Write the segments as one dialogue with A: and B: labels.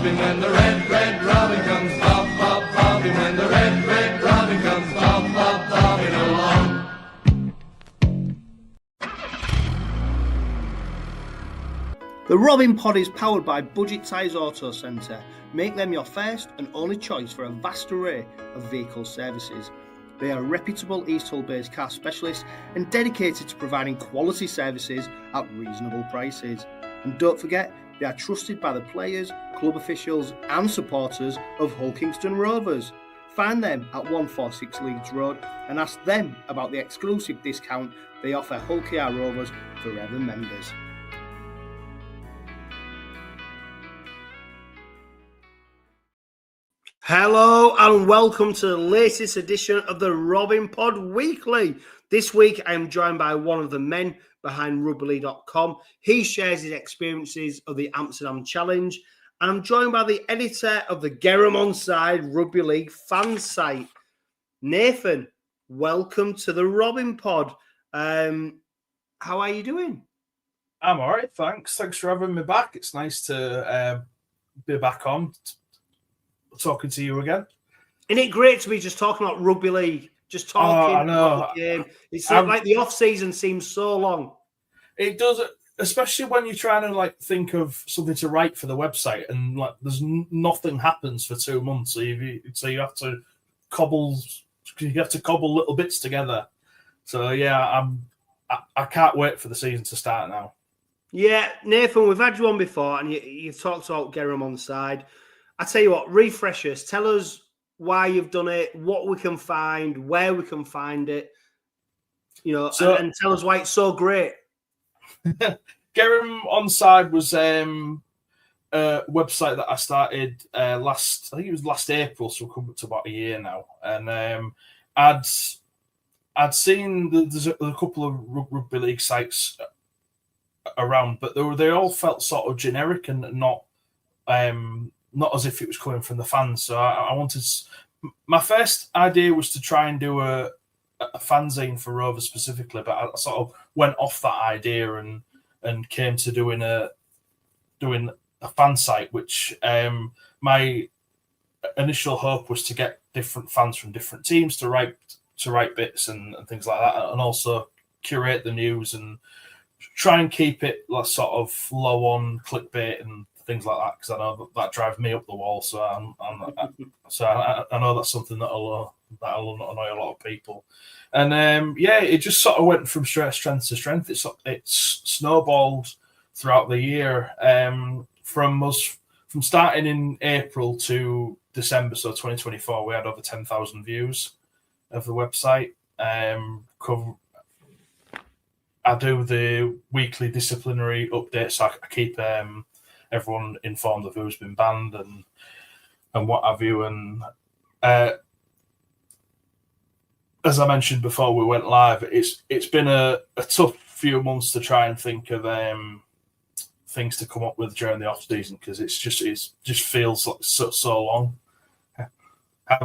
A: bobbing when the red, red robin comes bob, bob, bobbing when the red, red robin comes bob, bob, bobbing along.
B: The Robin Pod is powered by Budget Tyres Auto Centre. Make them your first and only choice for a vast array of vehicle services. They are reputable East Hull-based car specialists and dedicated to providing quality services at reasonable prices. And don't forget, they are trusted by the players, club officials and supporters of Hull Kingston Rovers. Find them at 146 Leeds Road and ask them about the exclusive discount they offer Hull KR Rovers Forever members. Hello and welcome to the latest edition of the Robin Pod Weekly. This week I am joined by one of the men behind rugbyleague.com. He shares his experiences of the Amsterdam Challenge, and I'm joined by the editor of the Gerrim Onside Rugby League fan site. Nathan, welcome to the Robin Pod. How are you doing?
C: I'm all right, thanks. Thanks for having me back. It's nice to be back on. Talking to you again.
B: Isn't it great to be just talking about rugby league? Just talking about the game. It's like the off season seems so long.
C: It does, especially when you're trying to think of something to write for the website, and there's nothing happens for 2 months. So you have to cobble little bits together. So yeah, I can't wait for the season to start now.
B: Yeah, Nathan, we've had you on before, and you've talked about Gerrim Onside. I tell you what, refresh us. Tell us why you've done it, what we can find, where we can find it, and tell us why it's so great.
C: Gerrim Onside was a website that I started last April, so we're coming up to about a year now. And I'd seen there's a couple of rugby league sites around, but they all felt sort of generic and not as if it was coming from the fans. So I wanted... My first idea was to try and do a fanzine for Rovers specifically, but I sort of went off that idea and came to doing a fan site, which my initial hope was to get different fans from different teams to write bits and things like that, and also curate the news and try and keep it sort of low on clickbait and things like that, because I know that drives me up the wall. So I know that's something that'll annoy a lot of people. And it just sort of went from strength to strength. It's snowballed throughout the year. From starting in April to December, so 2024, we had over 10,000 views of the website. I do the weekly disciplinary updates, so I keep everyone informed of who's been banned and what have you. And as I mentioned before we went live, it's been a tough few months to try and think of things to come up with during the off season, because it just feels like so long.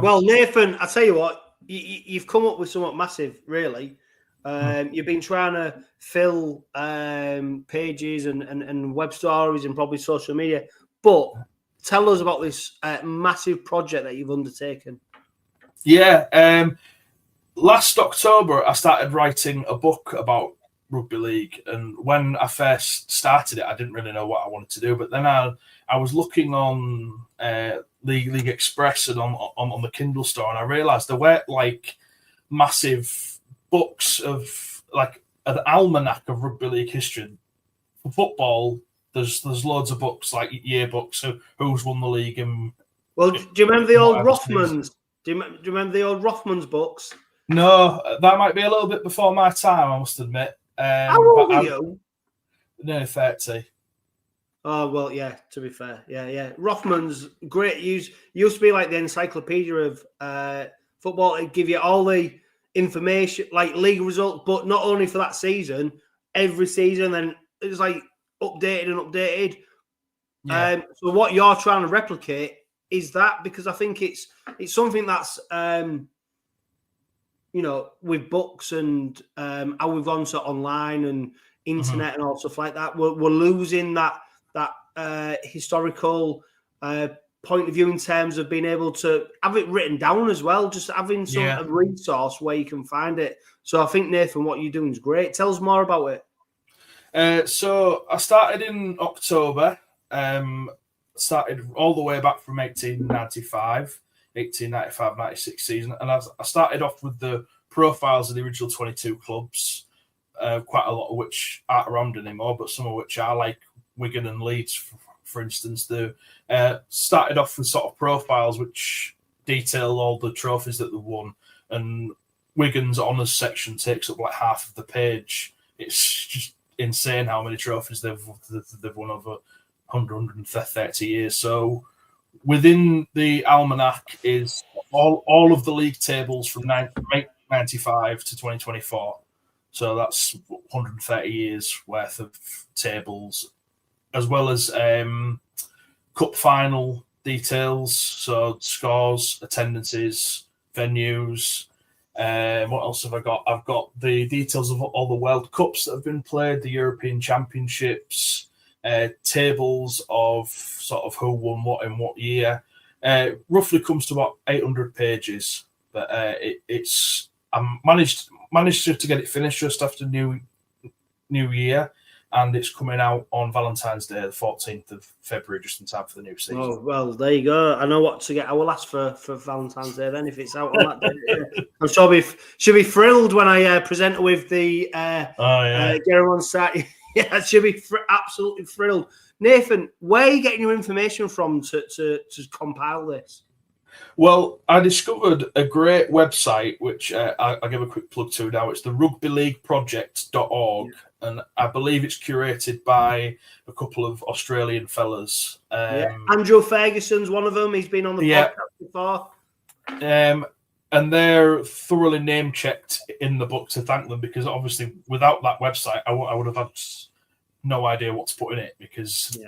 B: Well, Nathan, I tell you what, you've come up with somewhat massive, really. You've been trying to fill pages and web stories and probably social media, but tell us about this massive project that you've undertaken.
C: Yeah, last October I started writing a book about rugby league, and when I first started it, I didn't really know what I wanted to do. But then I was looking on League Express and on the Kindle store, and I realised there were massive books of an almanac of rugby league history. For football, there's loads of books, like yearbooks of who's won the league. And
B: do you remember the old Rothmans? Do you remember the old Rothmans books?
C: No, that might be a little bit before my time, I must admit.
B: How old are you?
C: Nearly 30.
B: Oh, well, yeah, to be fair. Yeah. Rothmans, great. Used to be like the encyclopedia of football. It'd give you all the information, like league results, but not only for that season, every season. Then it was updated. Yeah. So what you're trying to replicate is that, because I think it's something that's with books and how we've gone to online and internet and all stuff like that. We're losing that historical point of view in terms of being able to have it written down as well, just having a resource where you can find it. So I think, Nathan, what you're doing is great. Tell us more about it.
C: So I started in October, started all the way back from 1895-96 season. And I started off with the profiles of the original 22 clubs, quite a lot of which aren't around anymore, but some of which are, like Wigan and Leeds, for instance. They started off with sort of profiles which detail all the trophies that they've won. And Wigan's honours section takes up like half of the page. It's just insane how many trophies they've won over 130 years. So within the almanac is all of the league tables from 1995 to 2024. So that's 130 years worth of tables, as well as cup final details, so scores, attendances, venues. What else have I got? I've got the details of all the World Cups that have been played, the European Championships, tables of sort of who won what in what year. Roughly comes to about 800 pages, but I managed to get it finished just after New Year, and it's coming out on Valentine's Day, the 14th of February, just in time for the new season.
B: Oh, well, there you go. I know what to get. I will ask for Valentine's Day then if it's out on that day. I'm sure she'll be thrilled when I present her with the Gerrim Onside. Yeah, she'll be absolutely thrilled. Nathan, where are you getting your information from to compile this?
C: Well, I discovered a great website, which I'll give a quick plug to now. It's the rugbyleagueproject.org, and I believe it's curated by a couple of Australian fellas.
B: Andrew Ferguson's one of them. He's been on the podcast before.
C: And they're thoroughly name-checked in the book to thank them, because obviously without that website, I would have had no idea what to put in it, because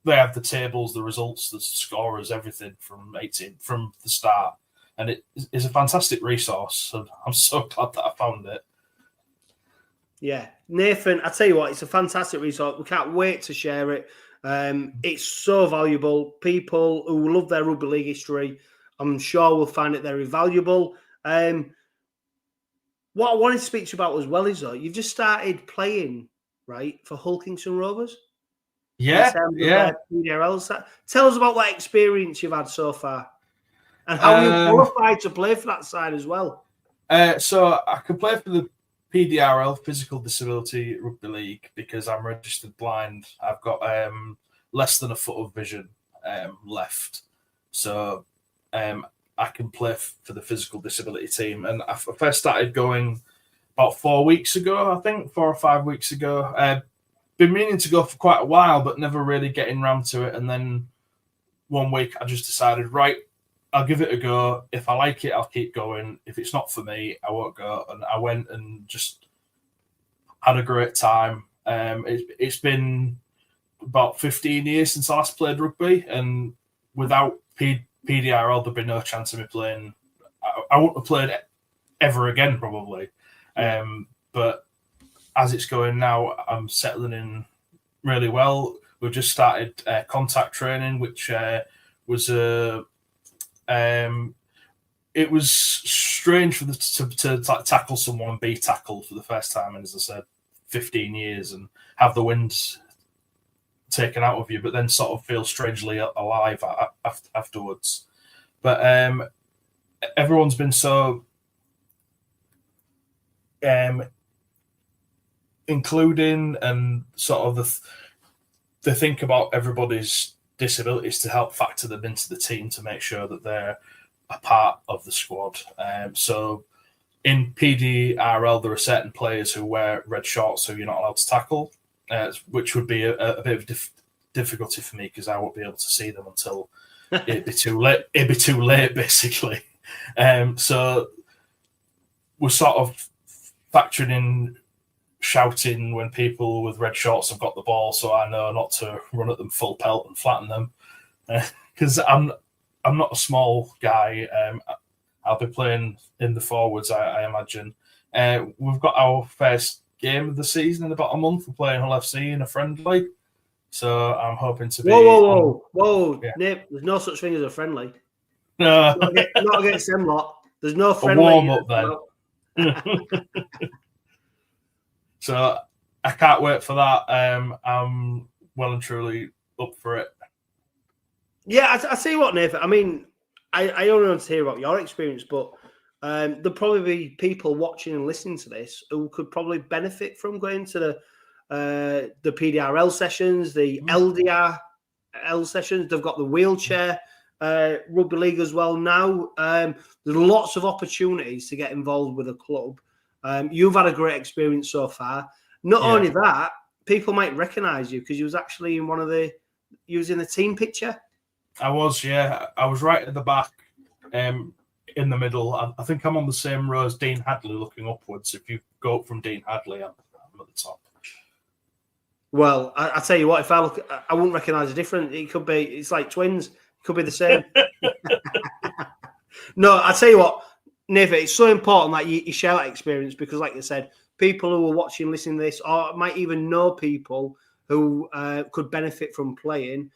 C: they have the tables, the results, the scorers, everything from the start. And it is a fantastic resource. And I'm so glad that I found it.
B: Yeah. Nathan, I tell you what, it's a fantastic resource. We can't wait to share it. It's so valuable. People who love their rugby league history, I'm sure will find it very valuable. What I wanted to speak to you about as well is, though, you've just started playing, right, for Hull Kingston Rovers? PDRL. Tell us about that experience you've had so far and how you qualified to play for that side as well.
C: So I can play for the PDRL, Physical Disability Rugby League, because I'm registered blind. I've got less than a foot of vision left. So I can play for the physical disability team. And I first started going about 4 weeks ago, I think, 4 or 5 weeks ago. Been meaning to go for quite a while, but never really getting around to it. And then one week I just decided, right, I'll give it a go. If I like it, I'll keep going. If it's not for me, I won't go. And I went and just had a great time. It's been about 15 years since I last played rugby, and without PDRL, there'd be no chance of me playing. I wouldn't have played ever again, probably. But as it's going now, I'm settling in really well. We've just started contact training, which was it was strange for to tackle someone and be tackled for the first time, and as I said, 15 years, and have the wind taken out of you, but then sort of feel strangely alive afterwards. But everyone's been so including, and sort of they think about everybody's disabilities to help factor them into the team to make sure that they're a part of the squad. So in PDRL, there are certain players who wear red shorts who you're not allowed to tackle, which would be a bit of difficulty for me, because I won't be able to see them until it'd be too late. It'd be too late, basically. So we're sort of factoring in shouting when people with red shorts have got the ball, so I know not to run at them full pelt and flatten them, because I'm not a small guy. I'll be playing in the forwards, I imagine. We've got our first game of the season in about a month. We're playing Hull FC in a friendly. So I'm hoping to be.
B: Whoa!
C: Yeah.
B: Nip, there's no such thing as a friendly.
C: No.
B: Not against them lot. There's no
C: A
B: friendly.
C: warm up then. So I can't wait for that. I'm well and truly up for it.
B: Yeah, I tell you what, Nathan. I mean, I only want to hear about your experience, but there'll probably be people watching and listening to this who could probably benefit from going to the PDRL sessions, the LDRL sessions. They've got the wheelchair rugby league as well now. There's lots of opportunities to get involved with a club. You've had a great experience so far. Not only that, people might recognise you because you was actually in you was in the team picture.
C: I was, yeah. I was right at the back, in the middle. I think I'm on the same row as Dean Hadley looking upwards. If you go up from Dean Hadley, I'm at the top.
B: Well, I tell you what, if I look, I wouldn't recognise the difference. It's like twins. It could be the same. No, I tell you what, Nathan, it's so important that you share that experience because, like I said, people who are watching, listening to this, or might even know people who could benefit from playing,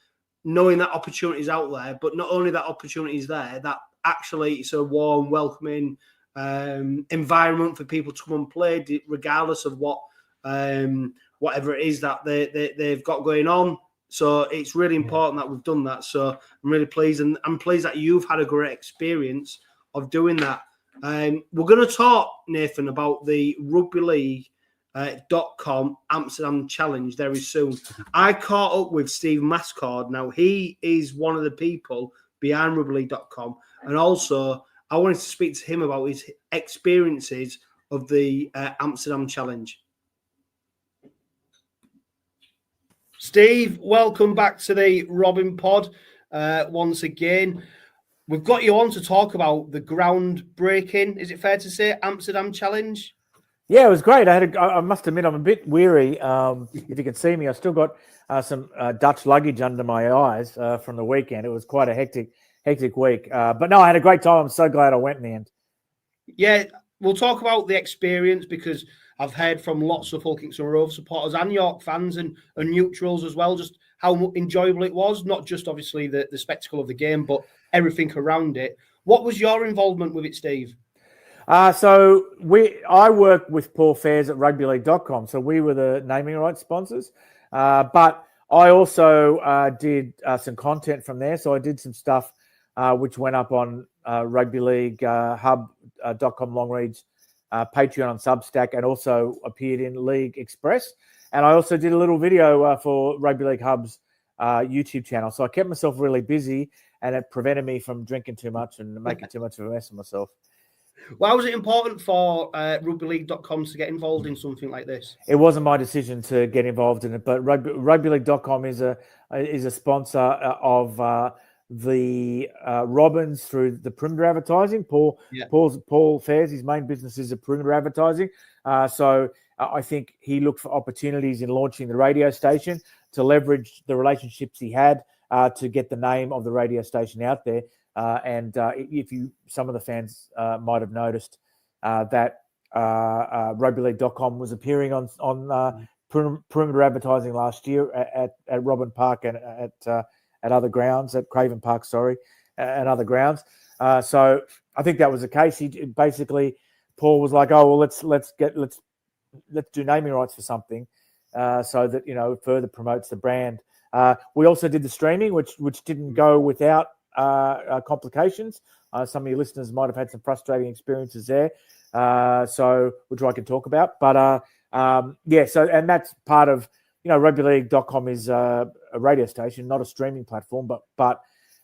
B: knowing that opportunity is out there, but not only that opportunity is there, that actually it's a warm, welcoming environment for people to come and play, regardless of whatever it is that they've got going on. So it's really important that we've done that. So I'm really pleased, and I'm pleased that you've had a great experience of doing that. We're going to talk, Nathan, about the Rugby League .com Amsterdam Challenge very soon. I caught up with Steve Mascord. Now, he is one of the people behind RugbyLeague.com, and also I wanted to speak to him about his experiences of the Amsterdam Challenge. Steve, welcome back to the Robin Pod once again. We've got you on to talk about the groundbreaking, is it fair to say, Amsterdam Challenge?
D: Yeah, it was great. I must admit, I'm a bit weary. If you can see me, I still got some Dutch luggage under my eyes from the weekend. It was quite a hectic week. But no, I had a great time. I'm so glad I went in the end. Yeah,
B: we'll talk about the experience because I've heard from lots of Hull Kingston Rovers supporters and York fans and neutrals as well, just how enjoyable it was. Not just obviously the spectacle of the game, but everything around it. What was your involvement with it, Steve?
D: So I worked with 𝗂𝗲𝗄𝗏 at rugbyleague.com. So we were the naming rights sponsors. But I also did some content from there. So I did some stuff which went up on Rugby League Hub.com Longreads, Patreon on Substack, and also appeared in League Express. And I also did a little video for Rugby League Hub's YouTube channel. So I kept myself really busy, and it prevented me from drinking too much and making too much of a mess of myself.
B: Why was it important for rugbyleague.com to get involved in something like this?
D: It wasn't my decision to get involved in it, but rugbyleague.com is a sponsor of the Robins through the perimeter advertising. Paul Fairs, his main business is a perimeter advertising. So I think he looked for opportunities in launching the radio station to leverage the relationships he had to get the name of the radio station out there. And some of the fans might have noticed that rugbyleague.com was appearing on perimeter advertising last year at Robin Park and at other grounds, at Craven Park, and other grounds. So I think that was the case. Paul was like, oh, well, let's do naming rights for something so that further promotes the brand. We also did the streaming, which didn't go without complications. Some of your listeners might have had some frustrating experiences there, which I can talk about. But and that's part of rugbyleague.com is a radio station, not a streaming platform. But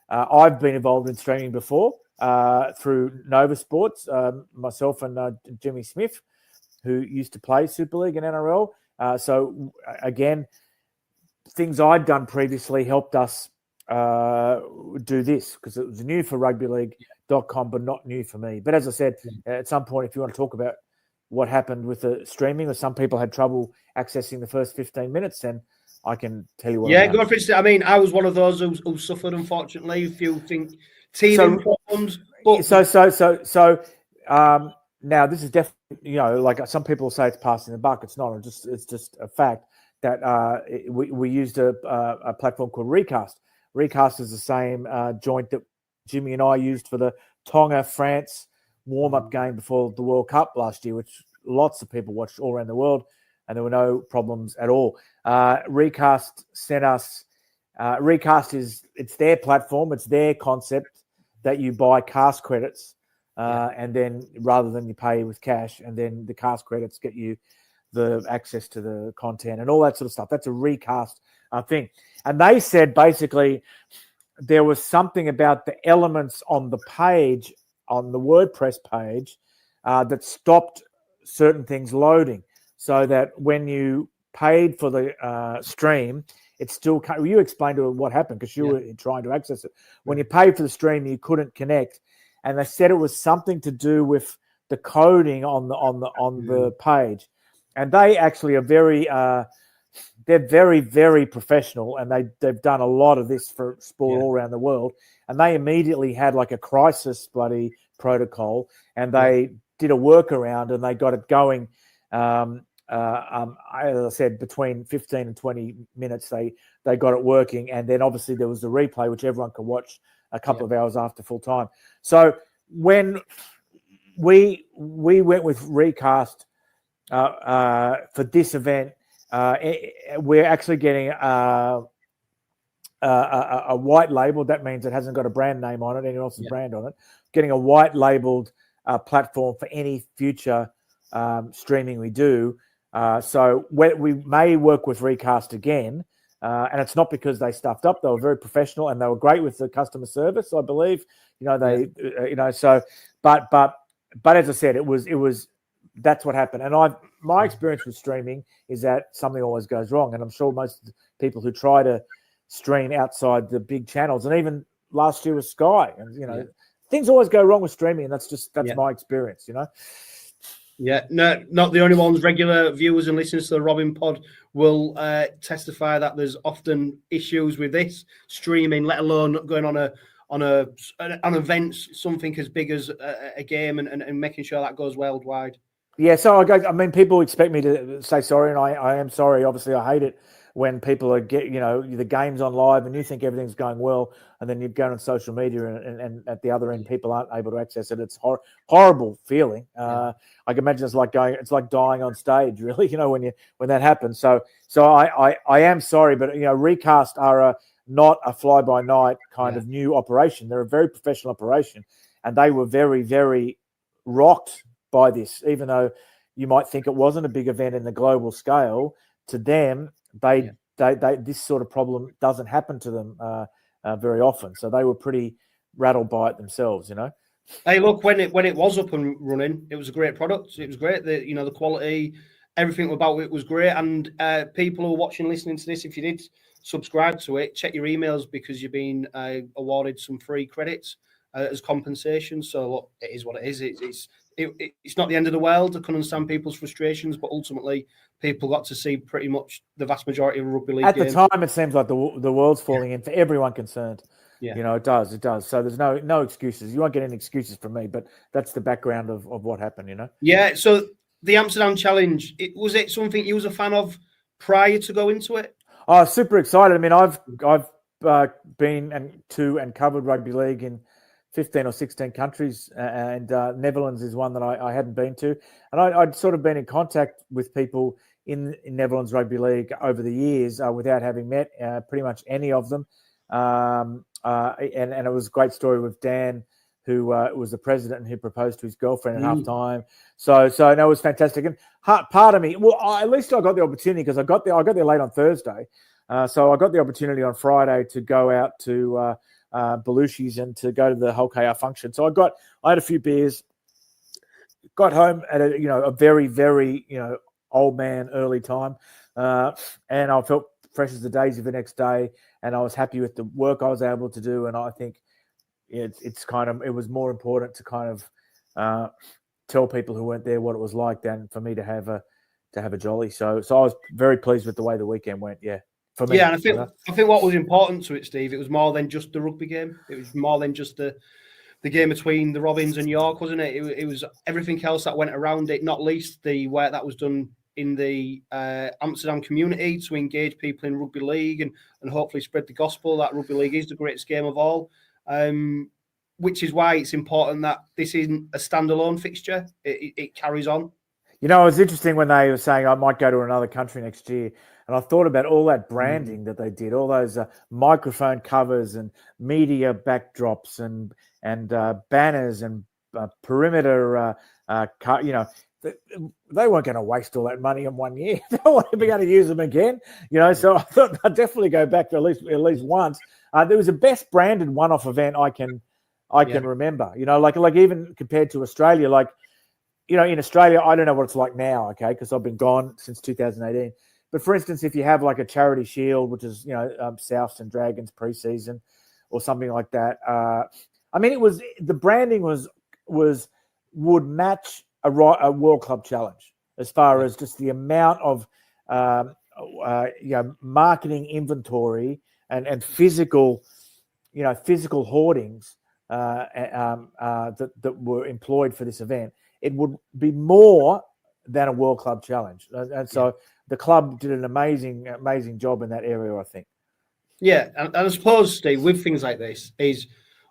D: I've been involved in streaming before through Nova Sports, myself and Jimmy Smith, who used to play Super League and NRL. So again, things I'd done previously helped us do this because it was new for rugbyleague.com, but not new for me. But as I said, at some point, if you want to talk about what happened with the streaming, or some people had trouble accessing the first 15 minutes, then I can tell you what.
B: Yeah, go for it. I mean, I was one of those who suffered, unfortunately. If you think teething problems,
D: now this is definitely like some people say it's passing the buck. It's not. It's just a fact that we used a platform called Recast. Recast is the same joint that Jimmy and I used for the Tonga France warm-up game before the World Cup last year, which lots of people watched all around the world, and there were no problems at all. Recast sent us. Recast it's their platform, it's their concept that you buy cast credits, and then rather than you pay with cash, and then the cast credits get you the access to the content and all that sort of stuff. That's a Recast thing. And they said basically there was something about the elements on the page, on the WordPress page, that stopped certain things loading, so that when you paid for the stream, it still can't. You explained to her what happened because you were trying to access it. When you paid for the stream, you couldn't connect, and they said it was something to do with the coding on the page. And they actually are very, they're very, very professional, and they've done a lot of this for sport all around the world. And they immediately had like a crisis bloody protocol, and they did a workaround, and they got it going. As I said, between 15 and 20 minutes, they got it working, and then obviously there was the replay, which everyone could watch a couple of hours after full time. So when we went with Recast for this event, we're actually getting a white label. That means it hasn't got a brand name on it, anyone else's brand on it. Getting a white labeled platform for any future streaming we do. So we may work with Recast again, and it's not because they stuffed up. They were very professional, and they were great with the customer service, I believe. So, but as I said, it was that's what happened. And my experience with streaming is that something always goes wrong, and I'm sure most people who try to stream outside the big channels, and even last year with Sky, and things always go wrong with streaming, and that's my experience.
B: Yeah, no, not the only ones. Regular viewers and listeners to the Robin Pod will testify that there's often issues with this streaming, let alone going on events, something as big as a game, and making sure that goes worldwide.
D: Yeah, so I mean, people expect me to say sorry, and I am sorry. Obviously, I hate it when people are the game's on live and you think everything's going well, and then you go on social media and at the other end people aren't able to access it. It's horrible feeling. I can imagine it's like dying on stage, really. When that happens. So I am sorry, but Recast are not a fly by night kind of new operation. They're a very professional operation, and they were very, very rocked by this, even though you might think it wasn't a big event in the global scale. To them, they this sort of problem doesn't happen to them very often. So they were pretty rattled by it themselves,
B: Hey, look, when it was up and running, it was a great product. It was great. The quality, everything about it was great. And people who are watching, listening to this, if you did subscribe to it, check your emails, because you've been awarded some free credits as compensation. So look, it is what it is. It's not the end of the world. I can understand people's frustrations, but ultimately, people got to see pretty much the vast majority of a rugby league
D: at
B: game.
D: the time. It seems like the world's falling in for everyone concerned.
B: Yeah,
D: it does. So there's no excuses. You won't get any excuses from me, but that's the background of what happened.
B: Yeah. So the Amsterdam Challenge, was it something you was a fan of prior to go into it?
D: Oh, super excited. I mean, I've been to and covered rugby league in 15 or 16 countries, and Netherlands is one that I hadn't been to. And I'd sort of been in contact with people in Netherlands Rugby League over the years without having met pretty much any of them. And it was a great story with Dan, who was the president and who proposed to his girlfriend at halftime. So no, it was fantastic. And part of me, at least I got the opportunity, because I got there late on Thursday. So I got the opportunity on Friday to go out to Belushi's and to go to the 𝗀𝗂𝗃 function. So I had a few beers, got home at a very, very old man early time, and I felt fresh as the daisy the next day, and I was happy with the work I was able to do. And I think it was more important to kind of tell people who weren't there what it was like than for me to have a jolly. So I was very pleased with the way the weekend went. Yeah. For me,
B: and I think what was important to it, Steve, it was more than just the rugby game. It was more than just the game between the Robins and York, wasn't it? It was everything else that went around it, not least the work that was done in the Amsterdam community to engage people in rugby league and hopefully spread the gospel that rugby league is the greatest game of all. Which is why it's important that this isn't a standalone fixture. It carries on.
D: You know, it was interesting when they were saying I might go to another country next year. And I thought about all that branding that they did, all those microphone covers and media backdrops and banners and perimeter, you know, they weren't going to waste all that money in 1 year. They weren't be able to use them again, you know. So I thought I'd definitely go back to at least once. There was the best branded one-off event I can remember. You know, like even compared to Australia, like, you know, in Australia, I don't know what it's like now, okay, because I've been gone since 2018. But for instance, if you have like a charity shield, which is, you know, Souths and Dragons preseason or something like that, I mean, the branding would match a World Club Challenge as far as just the amount of you know, marketing inventory and physical hoardings that were employed for this event. It would be more than a World Club Challenge, and so the club did an amazing job in that area, I think.
B: Yeah, and I suppose, Steve, with things like this, is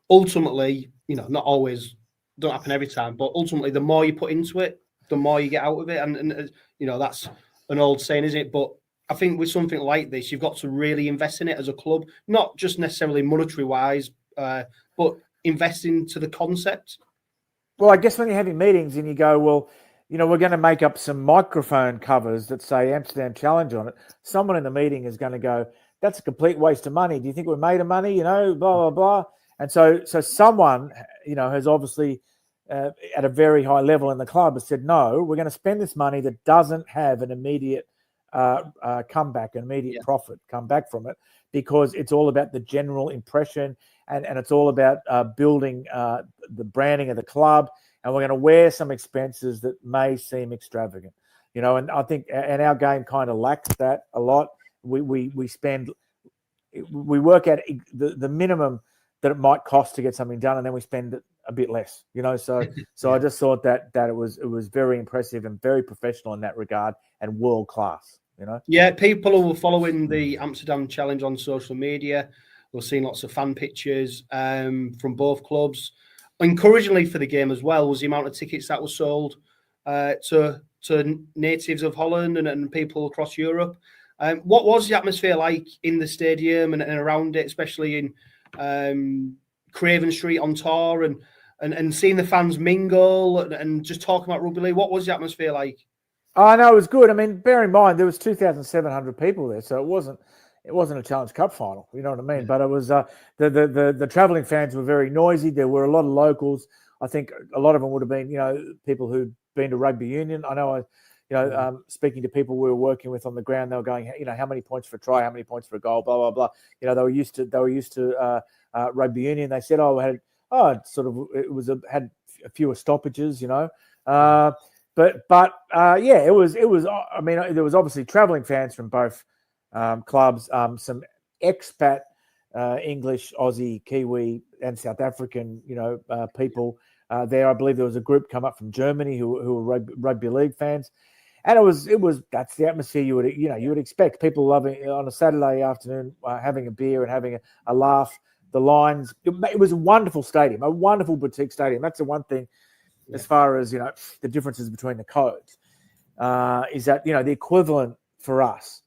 B: ultimately, you know, not always, don't happen every time, but ultimately, the more you put into it, the more you get out of it, and you know, that's an old saying, isn't it? But I think with something like this, you've got to really invest in it as a club, not just necessarily monetary wise, but invest into the concept.
D: Well, I guess when you're having meetings and you go, well, you know, we're going to make up some microphone covers that say Amsterdam Challenge on it, someone in the meeting is going to go, that's a complete waste of money. Do you think we're made of money? You know, blah, blah, blah. And so someone, you know, has obviously at a very high level in the club has said, no, we're going to spend this money that doesn't have an immediate comeback, an immediate profit come back from it, because it's all about the general impression and it's all about building the branding of the club. And we're going to wear some expenses that may seem extravagant, you know. And I think, and our game kind of lacks that a lot. We work at the minimum that it might cost to get something done, and then we spend it a bit less, you know. So I just thought that it was very impressive and very professional in that regard and world class, you know.
B: Yeah, people who were following the Amsterdam Challenge on social media were seeing lots of fan pictures from both clubs. Encouragingly for the game as well was the amount of tickets that were sold to natives of Holland and people across Europe. What was the atmosphere like in the stadium and around it, especially in Craven Street on tour and seeing the fans mingle and just talking about rugby league? What was the atmosphere like?
D: Oh, no, it was good. I mean, bear in mind there was 2,700 people there, so it wasn't a Challenge Cup final, you know what I mean? But it was the travelling fans were very noisy. There were a lot of locals. I think a lot of them would have been, you know, people who'd been to rugby union. I know, speaking to people we were working with on the ground, they were going, you know, how many points for a try, how many points for a goal, blah blah blah. You know, they were used to rugby union. They said, had a fewer stoppages, you know. But it was. I mean, there was obviously travelling fans from both clubs, some expat English, Aussie, Kiwi, and South African, you know, people there. I believe there was a group come up from Germany who were rugby league fans, and it was that's the atmosphere you would expect. People loving on a Saturday afternoon, having a beer and having a laugh. The lines. It was a wonderful stadium, a wonderful boutique stadium. That's the one thing, as far as, you know, the differences between the codes, is that, you know, the equivalent for us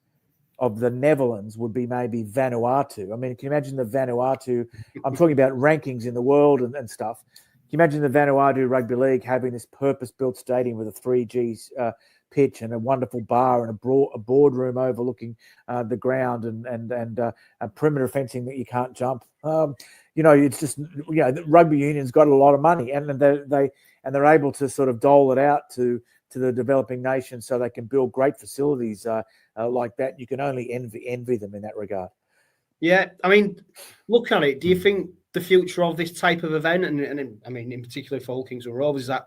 D: of the Netherlands would be maybe Vanuatu. I mean, can you imagine the Vanuatu? I'm talking about rankings in the world and stuff. Can you imagine the Vanuatu Rugby League having this purpose-built stadium with a 3G pitch and a wonderful bar and a boardroom overlooking the ground and a perimeter fencing that you can't jump? You know, it's just, you know, the rugby union's got a lot of money and they're able to sort of dole it out to the developing nations so they can build great facilities like that. You can only envy them in that regard.
B: Yeah, I mean, look at it. Do you think the future of this type of event, and I mean, in particular for Hull Kings and Rovers, is that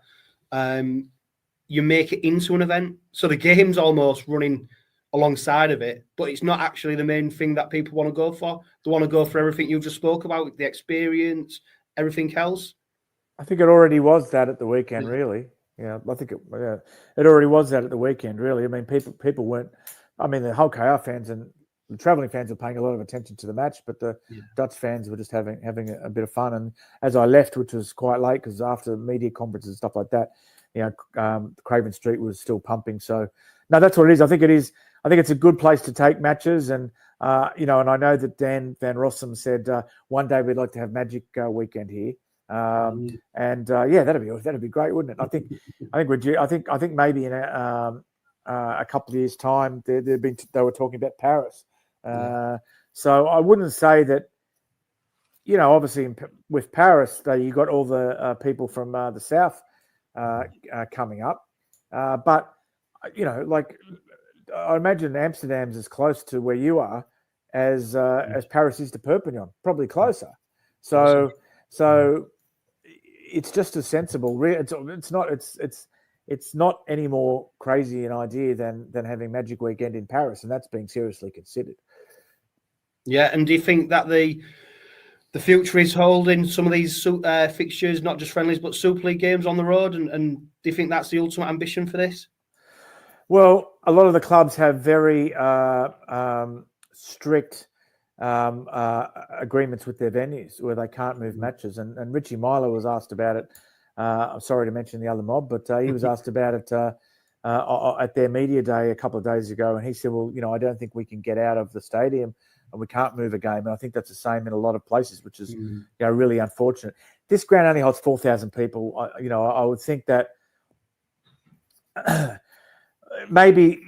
B: you make it into an event? So the game's almost running alongside of it, but it's not actually the main thing that people want to go for. They want to go for everything you just spoke about, the experience, everything else.
D: I think it already was that at the weekend, really. Yeah, I think it already was that at the weekend. Really, I mean, people weren't. I mean, the 𝗂𝗂𝗃𝗃 fans and the travelling fans were paying a lot of attention to the match, but the Dutch fans were just having a bit of fun. And as I left, which was quite late because after media conferences and stuff like that, Craven Street was still pumping. So no, that's what it is. I think it is. I think it's a good place to take matches, and and I know that Dan Van Rossum said one day we'd like to have Magic weekend here. That'd be great, wouldn't it? I think maybe in a couple of years' time they were talking about Paris. So I wouldn't say that. Obviously with Paris, you got all the people from the south coming up, but I imagine Amsterdam's as close to where you are as Paris is to Perpignan, probably closer. So it's just as sensible. It's not any more crazy an idea than having Magic Weekend in Paris, and that's being seriously considered.
B: Yeah, and do you think that the future is holding some of these fixtures, not just friendlies, but Super League games on the road? And do you think that's the ultimate ambition for this?
D: Well, a lot of the clubs have very strict agreements with their venues where they can't move matches. And 𝗵𝗂𝗋𝗄 was asked about it. I'm sorry to mention the other mob, but he was asked about it at their media day a couple of days ago. And he said, well, I don't think we can get out of the stadium and we can't move a game. And I think that's the same in a lot of places, which is really unfortunate. This ground only holds 4,000 people. I would think that maybe,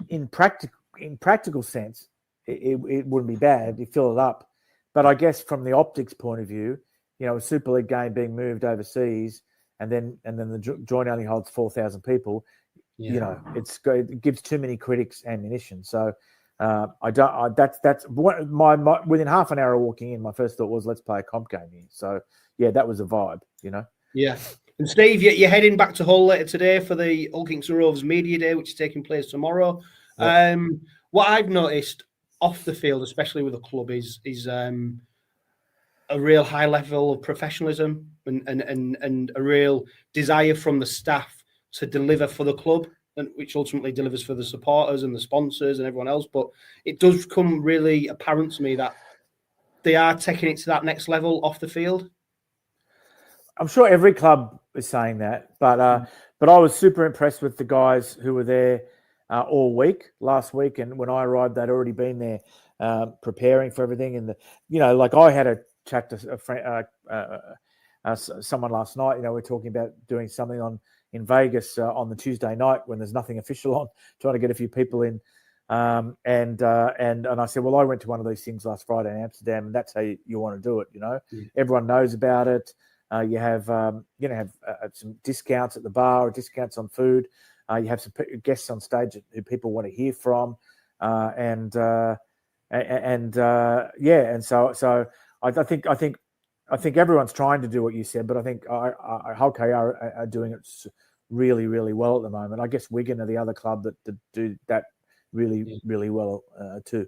D: in practical sense, it wouldn't be bad. You fill it up. But I guess from the optics point of view, a Super League game being moved overseas and then the joint only holds 4,000 people, it gives too many critics ammunition. So that's my within half an hour of walking in, my first thought was, let's play a comp game here. So yeah, that was a vibe,
B: Yeah. And Steve, you're heading back to Hull later today for the Hull Kingston Rovers Media Day, which is taking place tomorrow. Yeah. What I've noticed off the field, especially with the club, is a real high level of professionalism and a real desire from the staff to deliver for the club, and which ultimately delivers for the supporters and the sponsors and everyone else. But it does become really apparent to me that they are taking it to that next level off the field.
D: I'm sure every club is saying that, but I was super impressed with the guys who were there all week last week, and when I arrived, they'd already been there preparing for everything. And I had a chat to a friend, someone last night. We're talking about doing something in Vegas on the Tuesday night when there's nothing official on, trying to get a few people in. And I said, well, I went to one of these things last Friday in Amsterdam, and that's how you want to do it. Everyone knows about it. You have some discounts at the bar or discounts on food. You have some guests on stage who people want to hear from, and so I think everyone's trying to do what you said, but I think 𝗂𝗂𝗃𝗃 are doing it really, really well at the moment. I guess Wigan are the other club that do that really, really well too.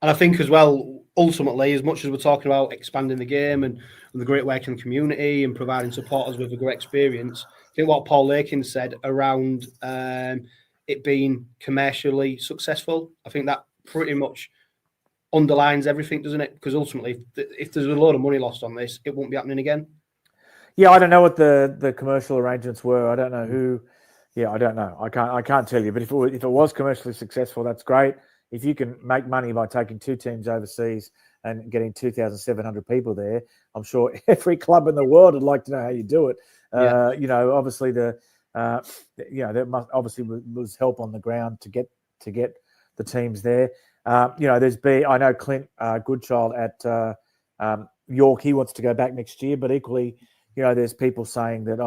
B: And I think as well, ultimately, as much as we're talking about expanding the game and the great work in the community and providing supporters with a great experience, I think what Paul Lakin said around it being commercially successful, I think that pretty much underlines everything, doesn't it? Because ultimately, if there's a load of money lost on this, it won't be happening again.
D: Yeah, I don't know what the commercial arrangements were. I don't know who. Yeah, I don't know. I can't tell you. But if it was commercially successful, that's great. If you can make money by taking two teams overseas and getting 2,700 people there, I'm sure every club in the world would like to know how you do it. Obviously there was help on the ground to get the teams there. I know Clint Goodchild at York. He wants to go back next year, but equally, there's people saying that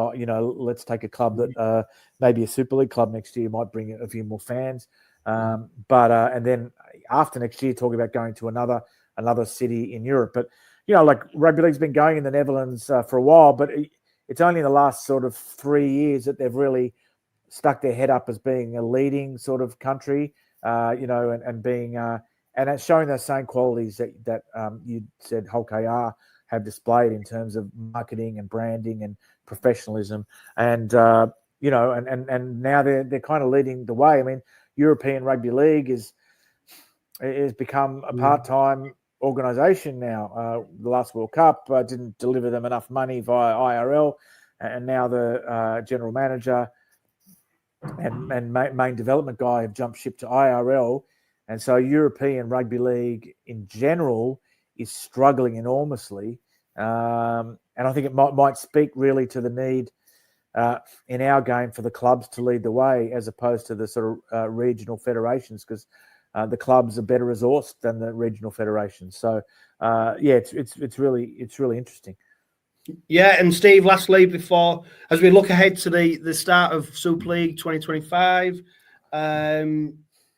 D: let's take a club that maybe a Super League club next year might bring a few more fans. And then after next year, talking about going to another city in Europe. But Rugby League's been going in the Netherlands for a while, but it's only in the last sort of 3 years that they've really stuck their head up as being a leading sort of country, and being and it's showing those same qualities that you said 𝗂𝗂𝗃𝗃 have displayed in terms of marketing and branding and professionalism, and you know, and now they're kind of leading the way. I mean, European Rugby League is become a part-time organisation now. The last World Cup didn't deliver them enough money via IRL, and now the general manager and main development guy have jumped ship to IRL, and so European Rugby League in general is struggling enormously, and I think it might speak really to the need in our game for the clubs to lead the way as opposed to the sort of regional federations, because the clubs are better resourced than the regional federations. So yeah, it's really interesting.
B: Yeah, and Steve, lastly, before as we look ahead to the start of Super League 2025,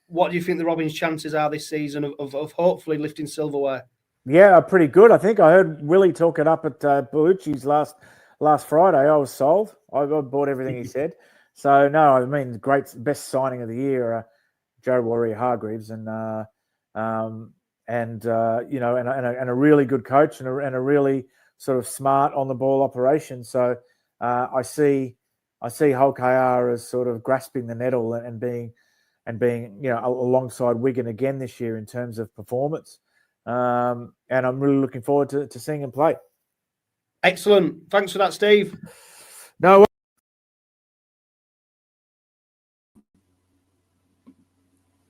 B: what do you think the Robins' chances are this season of hopefully lifting silverware?
D: Yeah, pretty good. I think I heard Willie talk it up at 𝗂𝗂𝗄𝗎𝗄's last Friday. I was sold. I bought everything he said. So no, I mean, best signing of the year, 𝗀𝗲𝗄𝗏𝗂𝗏 and you know, and a really good coach and a really sort of smart on the ball operation. So I see 𝗀𝗂𝗽𝗏 as sort of grasping the nettle and being you know alongside Wigan again this year in terms of performance. And I'm really looking forward to seeing him play.
B: Excellent. Thanks for that, Steve.
D: No.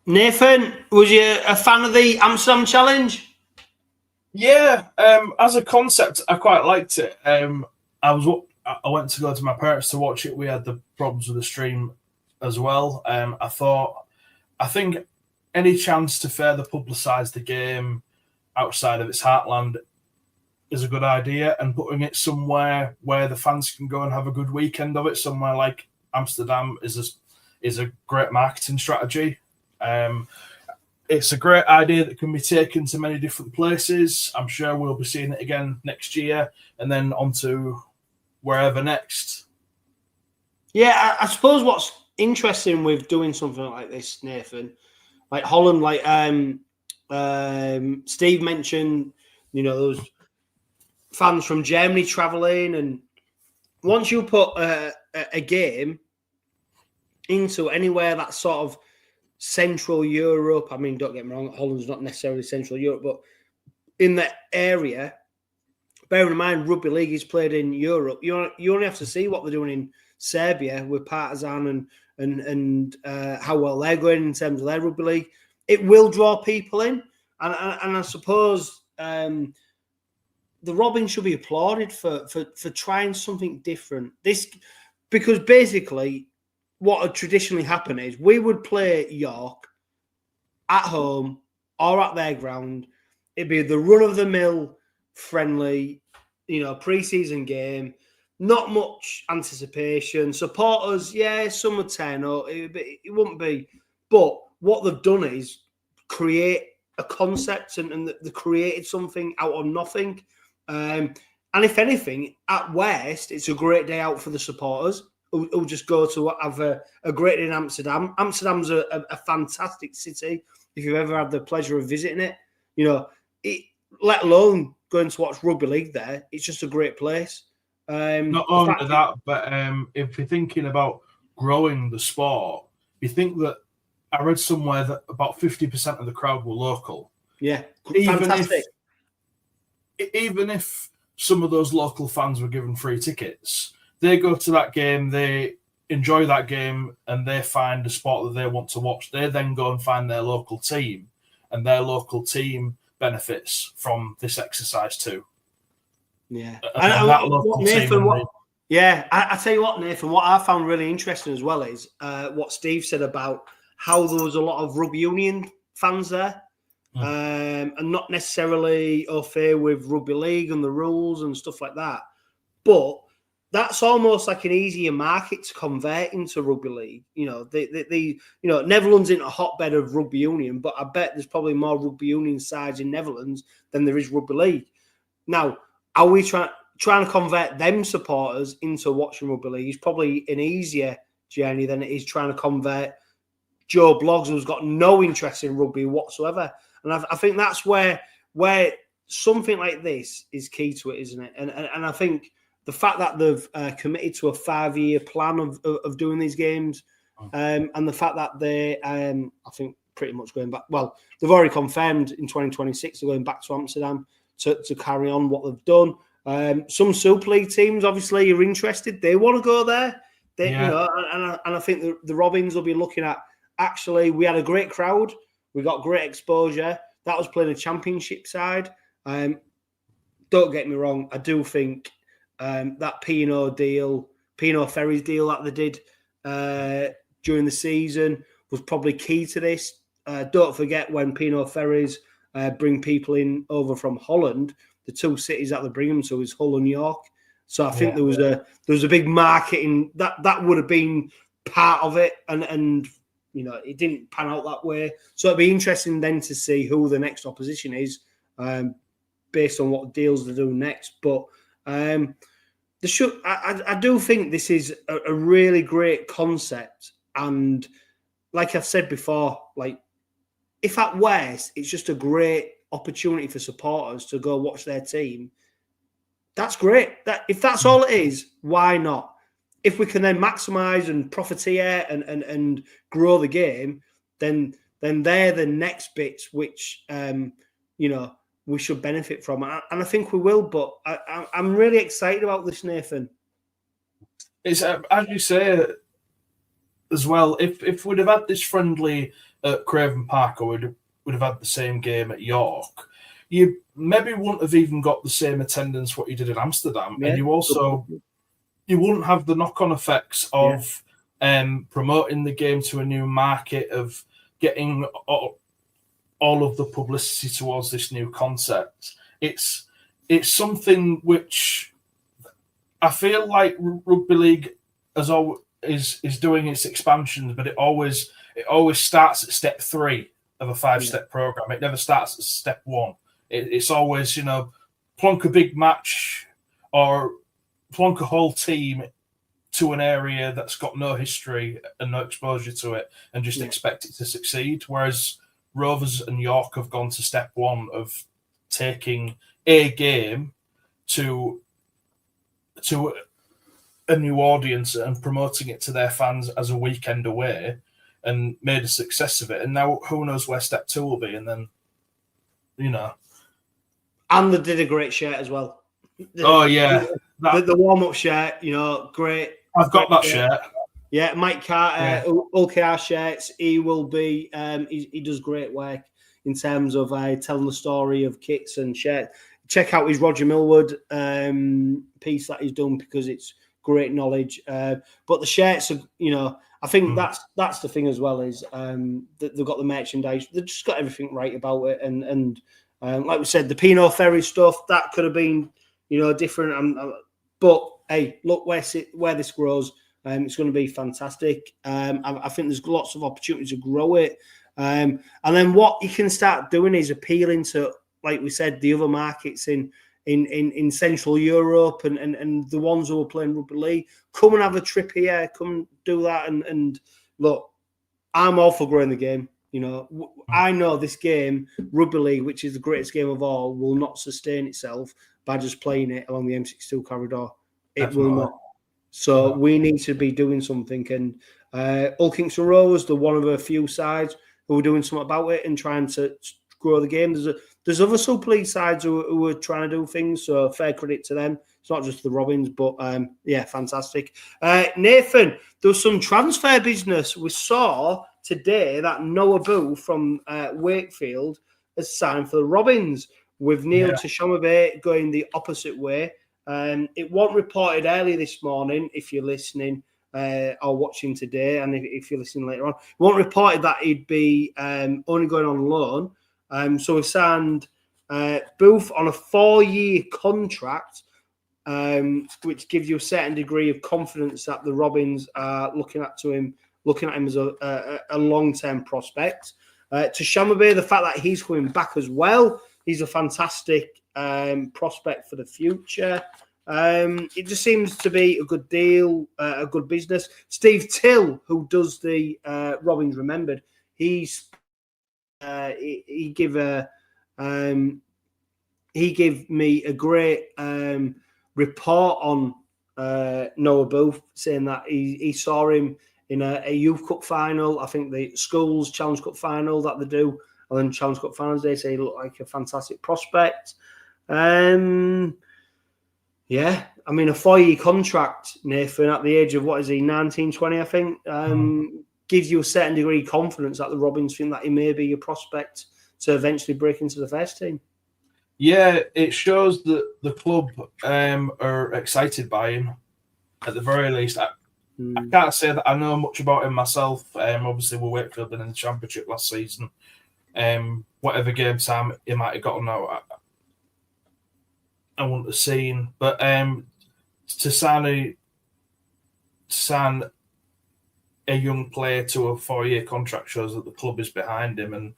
B: Nathan, was you a fan of the Amsterdam Challenge?
C: Yeah, as a concept, I quite liked it. I went to go to my parents to watch it. We had the problems with the stream as well. I think any chance to further publicise the game outside of its heartland is a good idea, and putting it somewhere where the fans can go and have a good weekend of it, somewhere like Amsterdam, is a great marketing strategy. It's a great idea that can be taken to many different places. I'm sure we'll be seeing it again next year, and then on to wherever next.
B: Yeah, I suppose what's interesting with doing something like this, Nathan, like Holland, like Steve mentioned, you know, those fans from Germany traveling, and once you put a game into anywhere that's sort of Central Europe, I mean, don't get me wrong, Holland's not necessarily Central Europe, but in that area, bearing in mind Rugby League is played in Europe, you only have to see what they're doing in Serbia with Partizan and how well they're going in terms of their Rugby League. It will draw people in, and I suppose the Robins should be applauded for trying something different. Because basically what had traditionally happened is we would play York at home or at their ground. It'd be the run-of-the-mill friendly, you know, pre-season game. Not much anticipation. Supporters, yeah, some would turn up. It wouldn't be. But what they've done is create a concept, and they created something out of nothing. And if anything, at West, it's a great day out for the supporters who just go to have a great day in Amsterdam. Amsterdam's a fantastic city. If you've ever had the pleasure of visiting it, you know, let alone going to watch Rugby League there, it's just a great place.
C: Not only that, but if you're thinking about growing the sport, you think that I read somewhere that about 50% of the crowd were local.
B: Yeah, fantastic.
C: Even if some of those local fans were given free tickets, they go to that game, they enjoy that game, and they find a sport that they want to watch. They then go and find their local team, and their local team benefits from this exercise too.
B: Yeah.
C: And that local
B: Nathan,
C: team.
B: I tell you what, Nathan, what I found really interesting as well is what Steve said about how there was a lot of rugby union fans there. And not necessarily au fait with rugby league and the rules and stuff like that. But that's almost like an easier market to convert into rugby league. You know, the Netherlands isn't a hotbed of rugby union, but I bet there's probably more rugby union sides in Netherlands than there is rugby league. Now, are we trying to convert them supporters into watching rugby league? Is probably an easier journey than it is trying to convert Joe Bloggs, who's got no interest in rugby whatsoever. And I think that's where something like this is key to it, isn't it? And I think the fact that they've committed to a 5-year plan of doing these games, and the fact that they, I think, pretty much going back. Well, they've already confirmed in 2026 they're going back to Amsterdam to carry on what they've done. Some Super League teams obviously are interested. They want to go there. They, you know, and I think the Robins will be looking at. Actually, we had a great crowd. We got great exposure. That was playing a championship side. Don't get me wrong. I do think that 𝗕𝗂𝗃𝗃𝗃 deal that they did during the season was probably key to this. Don't forget when 𝗕𝗂𝗃𝗃𝗃 bring people in over from Holland, the two cities that they bring them to is Hull and York. So I think there was a big marketing that would have been part of it, and you know, it didn't pan out that way. So it'd be interesting then to see who the next opposition is, based on what deals they do next. But I do think this is a really great concept, and like I've said before, like if at West it's just a great opportunity for supporters to go watch their team, that's great. If that's all it is, why not? If we can then maximise and profiteer and grow the game, then they're the next bits which you know, we should benefit from, and I think we will. But I'm really excited about this, Nathan.
C: It's as you say as well. If we'd have had this friendly at Craven Park, or we'd have had the same game at York, you maybe wouldn't have even got the same attendance what you did in Amsterdam, and you wouldn't have the knock-on effects of promoting the game to a new market, of getting all of the publicity towards this new concept. It's something which I feel like Rugby League is doing its expansions, but it always starts at step 3 of a 5-step program. It never starts at step 1. It's always, you know, plonk a big match or plonk a whole team to an area that's got no history and no exposure to it, and just expect it to succeed. Whereas Rovers and York have gone to step 1 of taking a game to a new audience and promoting it to their fans as a weekend away, and made a success of it. And now who knows where step 2 will be, and then, you know.
B: And they did a great shirt as well. The warm-up shirt, you know, great.
C: I've got that shirt.
B: Yeah, Mike Carter, OKR shirts. He will be. He does great work in terms of telling the story of kits and shirts. Check out his Roger Millward piece that he's done, because it's great knowledge. But the shirts are, you know, I think that's the thing as well, is that they've got the merchandise. They've just got everything right about it, and like we said, the 𝗕𝗂𝗃𝗃𝗃 stuff that could have been, you know, different. But hey, look where this grows. It's going to be fantastic. I think there's lots of opportunity to grow it. And then what you can start doing is appealing to, like we said, the other markets in Central Europe and the ones who are playing Rugby League. Come and have a trip here. Come do that. And look, I'm all for growing the game. You know, I know this game, Rugby League, which is the greatest game of all, will not sustain itself by just playing it along the M62 corridor. It will not. So we need to be doing something. And Hull Kingston Rovers, they're one of a few sides who are doing something about it and trying to grow the game. There's other Super League sides who are trying to do things, so fair credit to them. It's not just the Robins, but yeah, fantastic. Nathan, there was some transfer business. We saw today that Noah Boo from Wakefield has signed for the Robins, with Neil 𝗕𝘂𝗃𝗃𝗃 going the opposite way. It wasn't reported early this morning, if you're listening or watching today, and if you're listening later on. It wasn't reported that he'd be only going on loan. So we signed Booth on a 4-year contract, which gives you a certain degree of confidence that the Robins are looking at him as a long-term prospect. 𝗕𝘂𝗃𝗃𝗃, the fact that he's coming back as well, he's a fantastic prospect for the future. It just seems to be a good deal, a good business. Steve Till, who does the Robins Remembered, he gave a he gave me a great report on Noah Booth, saying that he saw him in a Youth Cup final. I think the schools Challenge Cup final that they do, and then Challenge Cup finals, they say he looked like a fantastic prospect. Yeah, I mean, a 4-year contract, Nathan, at the age of, 19, 20, I think, gives you a certain degree of confidence that the Robins think that he may be a prospect to eventually break into the first team.
C: Yeah, it shows that the club are excited by him, at the very least. I can't say that I know much about him myself. Obviously, we worked with him in the Championship last season. Whatever game time he might have gotten out, I wouldn't have seen. But to sign a young player to a 4-year contract shows that the club is behind him. And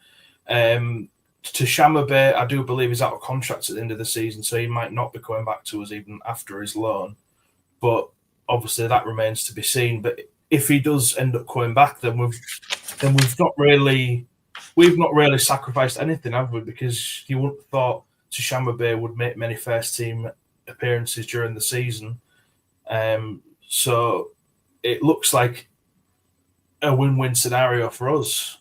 C: to 𝗕𝗲𝗄𝗏, I do believe he's out of contract at the end of the season, so he might not be coming back to us even after his loan. But obviously that remains to be seen. But if he does end up coming back, then we've not really sacrificed anything, have we? Because you wouldn't have thought 𝗕𝗲𝗄𝗏 would make many first team appearances during the season. So it looks like a win-win scenario for us.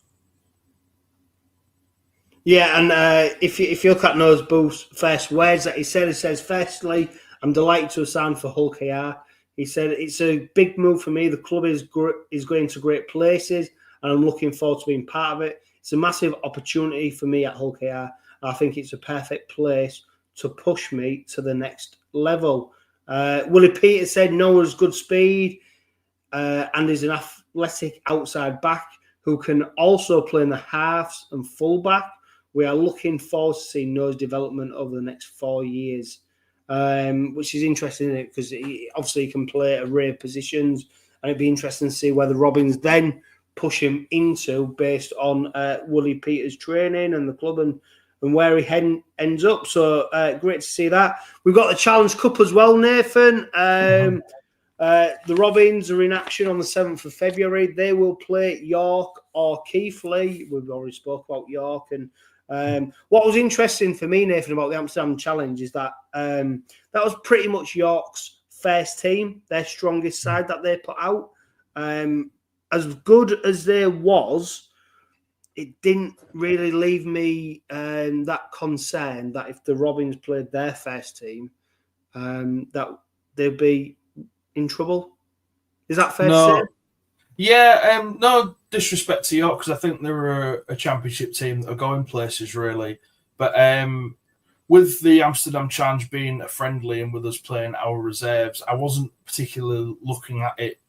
B: Yeah, and if you look at Noah Booth's first words that he says, firstly, I'm delighted to have signed for 𝗁𝗂𝗃𝗏. He said, it's a big move for me. The club is going to great places, and I'm looking forward to being part of it. It's a massive opportunity for me at 𝗁𝗂𝗃𝗏. I think it's a perfect place to push me to the next level. 𝗁𝗃𝗍𝗓 said Noah's good speed and is an athletic outside back who can also play in the halves and fullback. We are looking forward to seeing Noah's development over the next 4 years, which is interesting, isn't it? Because obviously he can play a array of positions, and it'd be interesting to see where the Robins then push him into based on 𝗁𝗃𝗍𝗓's training and the club and where he ends up. So great to see that. We've got the Challenge Cup as well, Nathan. The Robins are in action on the 7th of February. They will play York or Keighley. We've already spoke about York. And what was interesting for me, Nathan, about the Amsterdam Challenge is that that was pretty much York's first team, their strongest side that they put out. As good as there was, it didn't really leave me that concerned that if the Robins played their first team, that they'd be in trouble. Is that fair to say?
C: Yeah, no disrespect to York, because I think they're a championship team that are going places, really. But with the Amsterdam Challenge being a friendly and with us playing our reserves, I wasn't particularly looking at it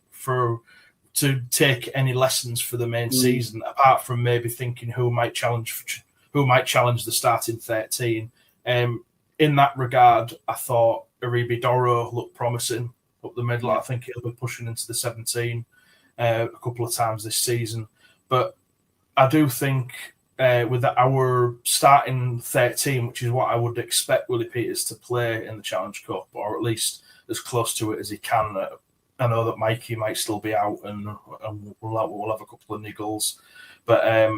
C: to take any lessons for the main season, apart from maybe thinking who might challenge the starting 13. In that regard, I thought 𝗬𝗓𝗏𝗏 looked promising up the middle. I think he'll be pushing into the 17 a couple of times this season. But I do think with our starting 13, which is what I would expect 𝗁𝗃𝗍𝗓 to play in the Challenge Cup, or at least as close to it as he can. I know that Mikey might still be out, and we'll have a couple of niggles. But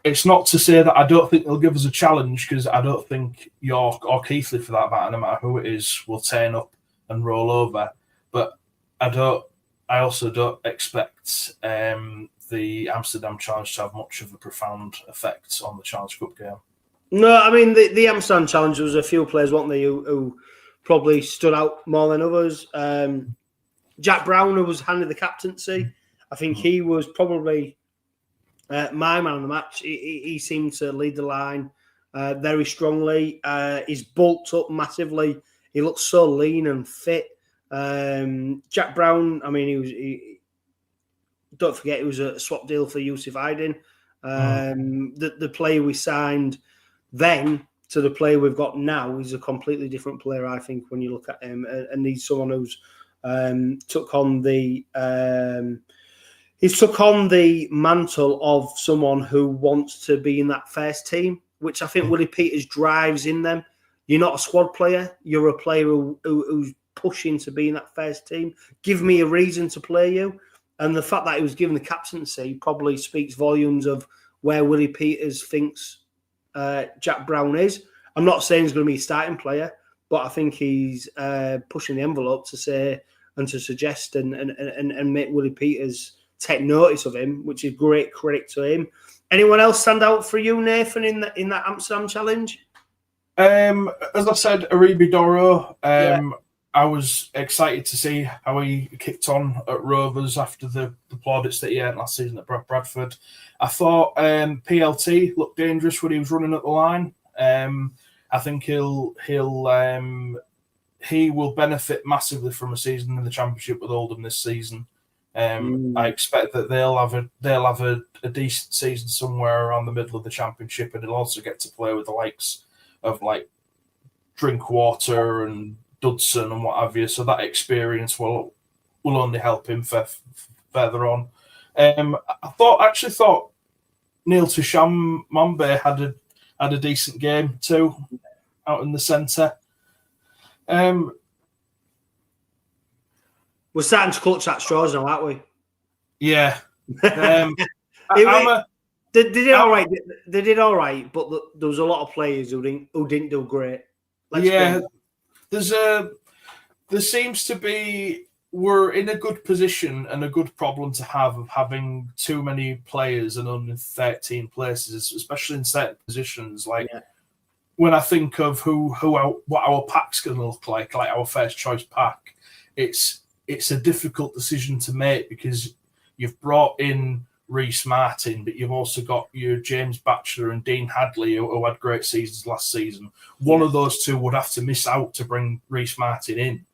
C: it's not to say that I don't think they'll give us a challenge, because I don't think York or Keighley, for that matter, no matter who it is, will turn up and roll over. But I also don't expect the Amsterdam Challenge to have much of a profound effect on the Challenge Cup game.
B: No, I mean, the Amsterdam Challenge, there was a few players, weren't they, who probably stood out more than others. Jack Brown, who was handed the captaincy, I think he was probably my man of the match. He seemed to lead the line very strongly. He's bulked up massively. He looks so lean and fit. Jack Brown, I mean, don't forget, he was a swap deal for Yusuf Aydin. The player we signed then to the player we've got now is a completely different player, I think, when you look at him. And he's someone who's took on the mantle of someone who wants to be in that first team, which I think 𝗁𝗃𝗍𝗓 drives in them. You're not a squad player. You're a player who's pushing to be in that first team. Give me a reason to play you. And the fact that he was given the captaincy probably speaks volumes of where 𝗁𝗃𝗍𝗓 thinks Jack Brown is. I'm not saying he's going to be a starting player, but I think he's pushing the envelope to say and to suggest and make Willie Peters take notice of him, which is great credit to him. Anyone else stand out for you, Nathan, in that Amsterdam challenge?
C: As I said, 𝗬𝗂𝗍𝗲. I was excited to see how he kicked on at Rovers after the plaudits that he had last season at Bradford. I thought PLT looked dangerous when he was running at the line. I think he will benefit massively from a season in the Championship with Oldham this season. I expect that they'll have a decent season somewhere around the middle of the Championship, and he'll also get to play with the likes of like Drinkwater and Dudson and what have you. So that experience will only help him further on. I actually thought Neil Tushamambe had a decent game too, out in the centre.
B: We're starting to clutch at straws now, aren't we?
C: Yeah.
B: They did all right. They did all right, but there was a lot of players who didn't do great.
C: There seems to be, we're in a good position and a good problem to have of having too many players and only 13 places, especially in certain positions. When I think of what our pack's going to look like our first choice pack, it's a difficult decision to make because you've brought in Rhys Martin, but you've also got your James Batchelor and Dean Hadley who had great seasons last season. One of those two would have to miss out to bring Rhys Martin in.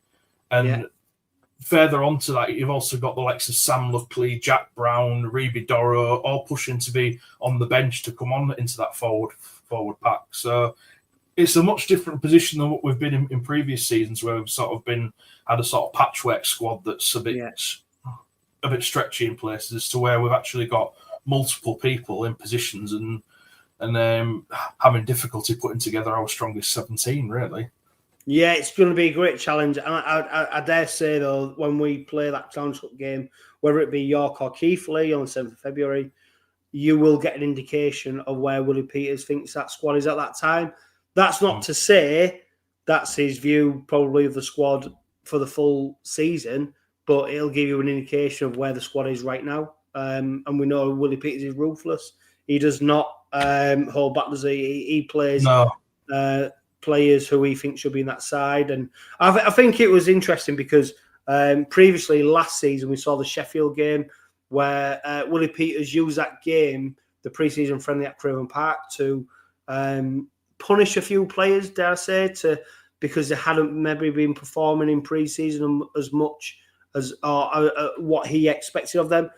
C: And further on to that, you've also got the likes of Sam Luckley, Jack Brown, 𝗬𝗂𝗍𝗲, all pushing to be on the bench to come on into that forward pack. So it's a much different position than what we've been in previous seasons, where we've sort of had a sort of patchwork squad that's a bit stretchy in places, as to where we've actually got multiple people in positions and having difficulty putting together our strongest 17, really.
B: Yeah, it's going to be a great challenge. And I dare say, though, when we play that Challenge Cup game, whether it be York or Keighley on the 7th of February, you will get an indication of where Willie Peters thinks that squad is at that time. That's not to say that's his view probably of the squad for the full season, but it'll give you an indication of where the squad is right now. And we know Willie Peters is ruthless. He does not hold back. He plays players who he thinks should be in that side. And I think it was interesting because previously last season we saw the Sheffield game where Willie Peters used that game, the pre-season friendly at Craven Park, to punish a few players, dare I say, because they hadn't maybe been performing in pre-season as much as what he expected of them.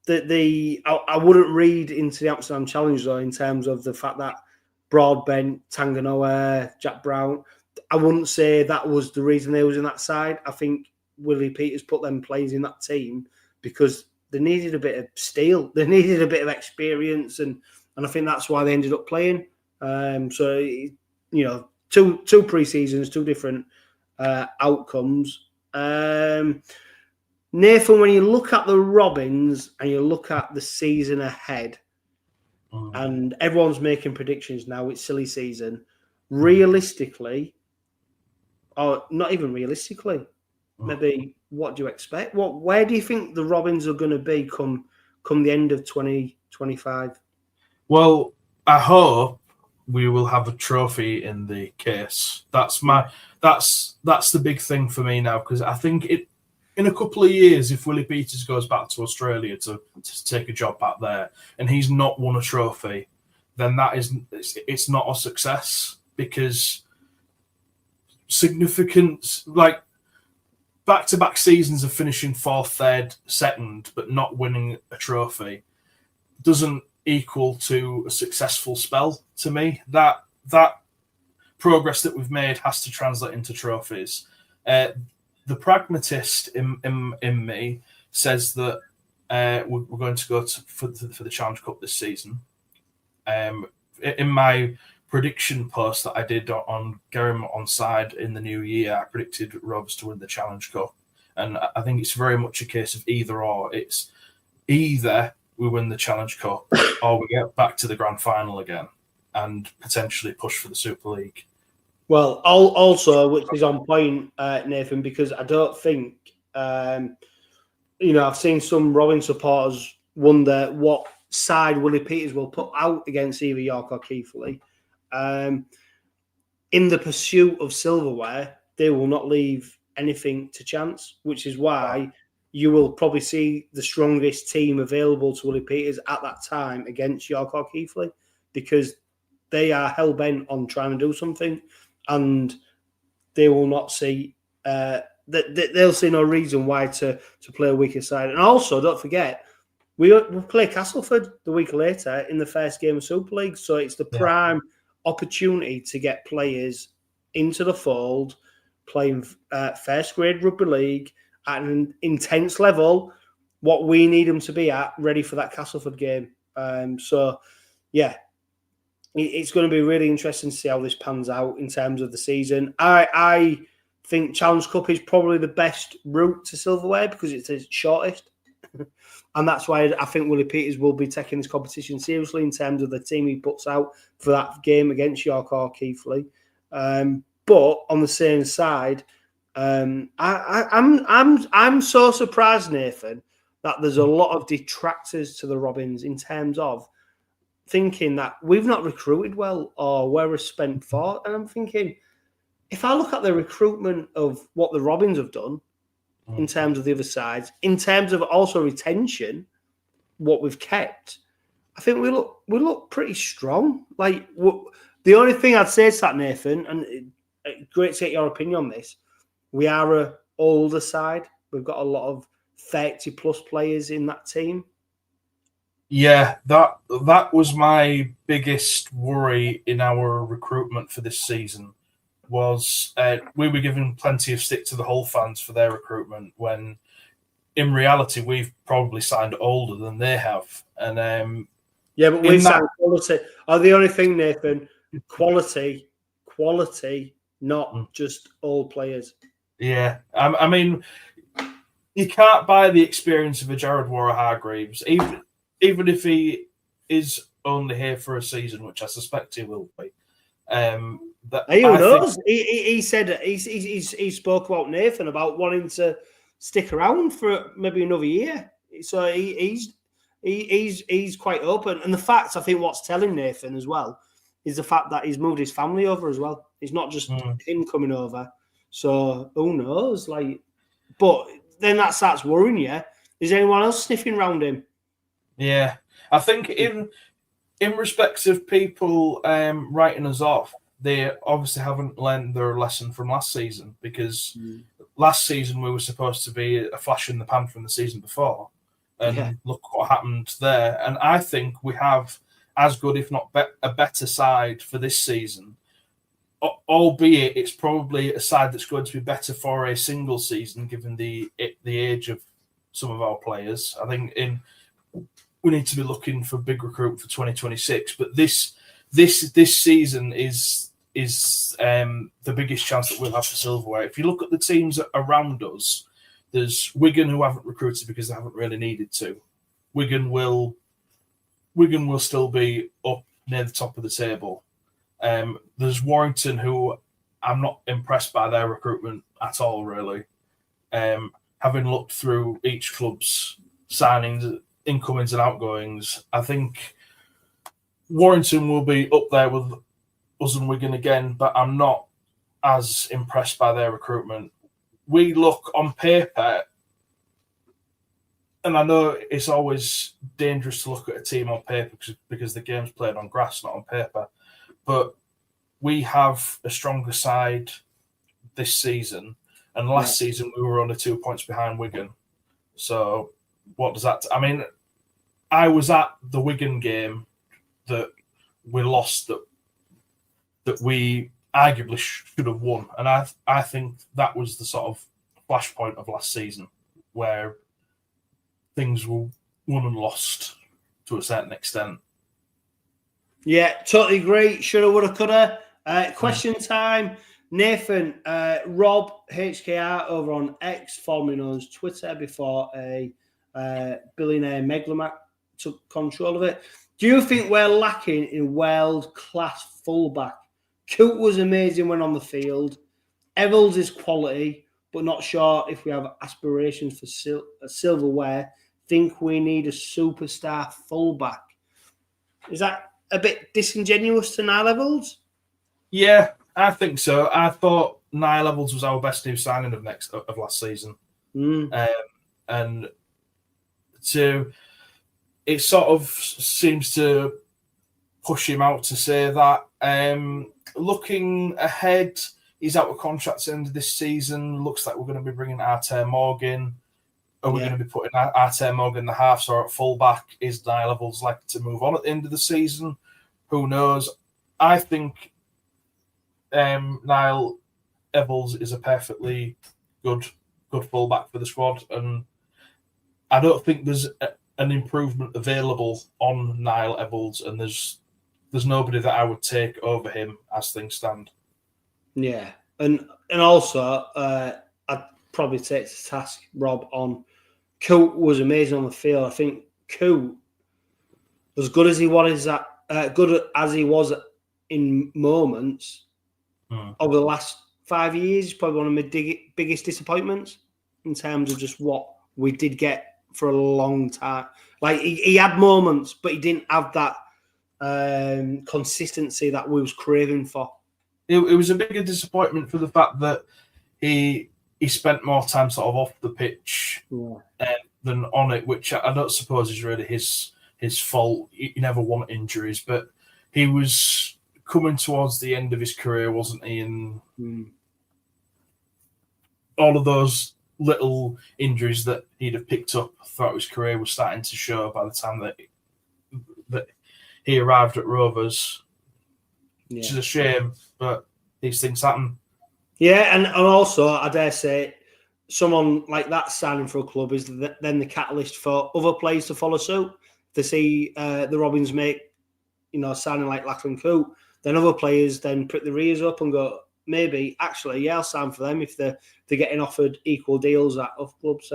B: I wouldn't read into the Amsterdam Challenge, though, in terms of the fact that Broadbent, Tanganoa, Jack Brown, I wouldn't say that was the reason they was in that side. I think Willie Peters put them players in that team because they needed a bit of steel. They needed a bit of experience, and I think that's why they ended up playing. So, two pre-seasons, two different outcomes. Nathan, when you look at the Robins and you look at the season ahead, and everyone's making predictions now, it's silly season. Realistically, or not even realistically, maybe what do you expect? Where do you think the Robins are going to be come the end of 2025?
C: Well, I hope we will have a trophy in the case. That's the big thing for me now, because I think in a couple of years, if Willie Peters goes back to Australia to take a job back there and he's not won a trophy, then it's not a success, because significant, like back-to-back seasons of finishing 4th, 3rd, 2nd, but not winning a trophy doesn't equal to a successful spell to me. That progress that we've made has to translate into trophies. The pragmatist in me says that we're going to go for the Challenge Cup this season. In my prediction post that I did on Gerrim Onside in the new year, I predicted Rovers to win the Challenge Cup. And I think it's very much a case of either or. It's either we win the Challenge Cup or we get back to the grand final again. and potentially push for the Super League.
B: Well, also, which is on point, Nathan, because I don't think, I've seen some Robin supporters wonder what side 𝗲𝗎𝗄𝗎𝗄𝗎 will put out against either York or Keighley. In the pursuit of silverware, they will not leave anything to chance, which is why you will probably see the strongest team available to 𝗲𝗎𝗄𝗎𝗍 at that time against York or Keighley, because they are hell-bent on trying to do something, and they will not see they'll see no reason why to play a weaker side. And also, don't forget, we play Castleford the week later in the first game of Super League, so it's the prime opportunity to get players into the fold, playing first grade rugby league at an intense level, what we need them to be at, ready for that Castleford game. It's going to be really interesting to see how this pans out in terms of the season. I think Challenge Cup is probably the best route to silverware because it's the shortest. And that's why I think 𝗲𝗎𝗄𝗎𝗍 will be taking this competition seriously in terms of the team he puts out for that game against York or Keighley. But on the same side, I'm so surprised, Nathan, that there's a lot of detractors to the Robins in terms of thinking that we've not recruited well or where we're spent for. And I'm thinking, if I look at the recruitment of what the Robins have done in terms of the other sides, in terms of also retention, what we've kept, I think we look pretty strong. Like, the only thing I'd say to that, Nathan, and great to get your opinion on this, we are an older side. We've got a lot of 30-plus players in that team.
C: Yeah, that was my biggest worry in our recruitment for this season. Was we were giving plenty of stick to the Hull fans for their recruitment, when in reality we've probably signed older than they have. And
B: but we signed quality. The only thing, Nathan, quality, not just old players.
C: Yeah, I mean, you can't buy the experience of a Jared Warner-Hargreaves, even if he is only here for a season, which I suspect he will be.
B: Who knows? He said he spoke about Nathan about wanting to stick around for maybe another year. So he's quite open. And the fact, I think, what's telling Nathan as well is the fact that he's moved his family over as well. It's not just him coming over. So who knows? But then that starts worrying you. Is anyone else sniffing around him?
C: Yeah, I think in respects of people writing us off, they obviously haven't learned their lesson from last season, because last season we were supposed to be a flash in the pan from the season before, and look what happened there. And I think we have as good, if not a better side for this season, albeit it's probably a side that's going to be better for a single season, given the age of some of our players. I think we need to be looking for big recruit for 2026, but this season is the biggest chance that we'll have for silverware. If you look at the teams around us, there's Wigan, who haven't recruited because they haven't really needed to. Wigan will still be up near the top of the table. There's Warrington, who I'm not impressed by their recruitment at all, really. Having looked through each club's signings, incomings and outgoings, I think Warrington will be up there with us and Wigan again, but I'm not as impressed by their recruitment. We look on paper, and I know it's always dangerous to look at a team on paper because the game's played on grass, not on paper, but we have a stronger side this season, and last season we were only 2 points behind Wigan. So what does that... I mean, I was at the Wigan game that we lost, that we arguably should have won. And I think that was the sort of flashpoint of last season, where things were won and lost to a certain extent.
B: Yeah, totally agree. Shoulda, woulda, coulda. Question time. Nathan, Rob HKR over on X, formerly known as Twitter before a billionaire megalomaniac took control of it. Do you think we're lacking in world-class fullback? 𝗂𝗂𝗋𝗃 was amazing when on the field. 𝗬𝘆s is quality, but not sure if we have aspirations for silverware. Think we need a superstar fullback. Is that a bit disingenuous to 𝗂𝘂𝗋𝗃?
C: Yeah, I think so. I thought 𝗂𝘂𝗋𝗃 was our best new signing of last season. And it sort of seems to push him out to say that. Looking ahead, he's out of contract at the end of this season. Looks like we're going to be bringing 𝗬𝗃𝗃. Are we going to be putting 𝗬𝗃𝗃 in the halves or at fullback? Is 𝗂𝘂𝗋𝗃's likely to move on at the end of the season? Who knows? I think 𝗂𝘂𝗋𝗃 is a perfectly good fullback for the squad, and I don't think there's an improvement available on 𝗂𝘂𝗋𝗃, and there's nobody that I would take over him as things stand.
B: Yeah, and also I'd probably take to task Rob on 𝗂𝗂𝗋 was amazing on the field. I think 𝗂𝗂𝗋, as good as he was in moments over the last 5 years, he's probably one of my biggest disappointments in terms of just what we did get for a long time. Like he had moments, but he didn't have that consistency that we was craving for.
C: It was a bigger disappointment for the fact that he spent more time sort of off the pitch than on it, which I don't suppose is really his fault. He never won injuries, but he was coming towards the end of his career, wasn't he? And all of those little injuries that he'd have picked up throughout his career were starting to show by the time that he arrived at Rovers, which is a shame, but these things happen.
B: Yeah, and also, I dare say, someone like that signing for a club is then the catalyst for other players to follow suit. To see the Robins make, signing like Lachlan 𝗂𝗂𝗋, then other players then put their ears up and go, maybe, actually, yeah, I'll sign for them if they're getting offered equal deals at other clubs.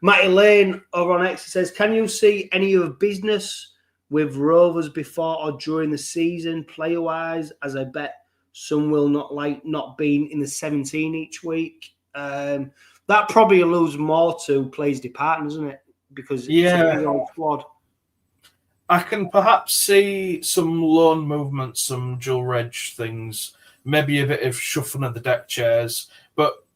B: Matty Lane over on X says, can you see any of business with Rovers before or during the season, player-wise, as I bet some will not like not being in the 17 each week? That probably alludes more to players departing, doesn't it? Because it's a old squad.
C: I can perhaps see some loan movements, some dual reg things, maybe a bit of shuffling of the deck chairs, but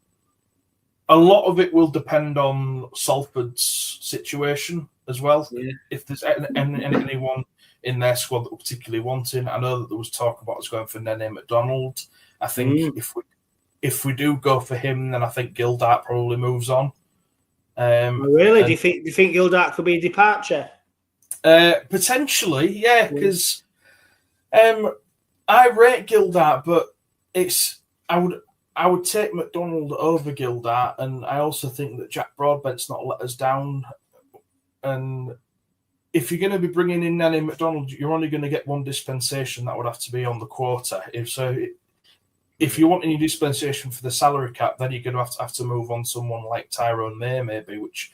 C: a lot of it will depend on Salford's situation as well. Yeah. If there's anyone in their squad that we're particularly wanting, I know that there was talk about us going for Nene McDonald. I think if we do go for him, then I think Gildart probably moves on.
B: Really? Do you think Gildart could be a departure?
C: Potentially, yeah, because I rate Gildart, but I would take McDonald over Gildart, and I also think that Jack Broadbent's not let us down. And if you're going to be bringing in Nene McDonald, you're only going to get one dispensation. That would have to be on the quota. If you want any dispensation for the salary cap, then you're going to have to move on someone like Tyrone May, maybe, which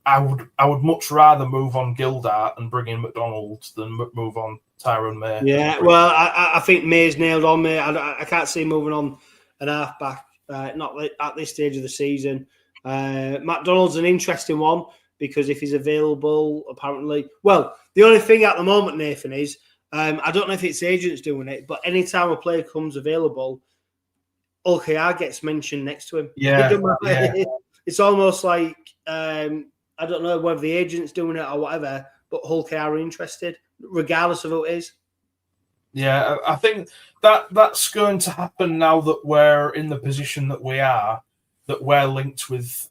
C: I would much rather move on Gildart and bring in McDonald than move on Tyrone May.
B: Yeah, well, I think May's nailed on, mate. I can't see moving on an half-back, not at this stage of the season. McDonald's an interesting one because if he's available, apparently... Well, the only thing at the moment, Nathan, is I don't know if it's agents doing it, but anytime a player comes available, 𝗀𝗃𝗃𝗃 gets mentioned next to him.
C: Yeah.
B: It's almost like... I don't know whether the agent's doing it or whatever, but 𝗀𝗃𝗃𝗃 are interested, regardless of who it is.
C: Yeah, I think that's going to happen now that we're in the position that we are, that we're linked with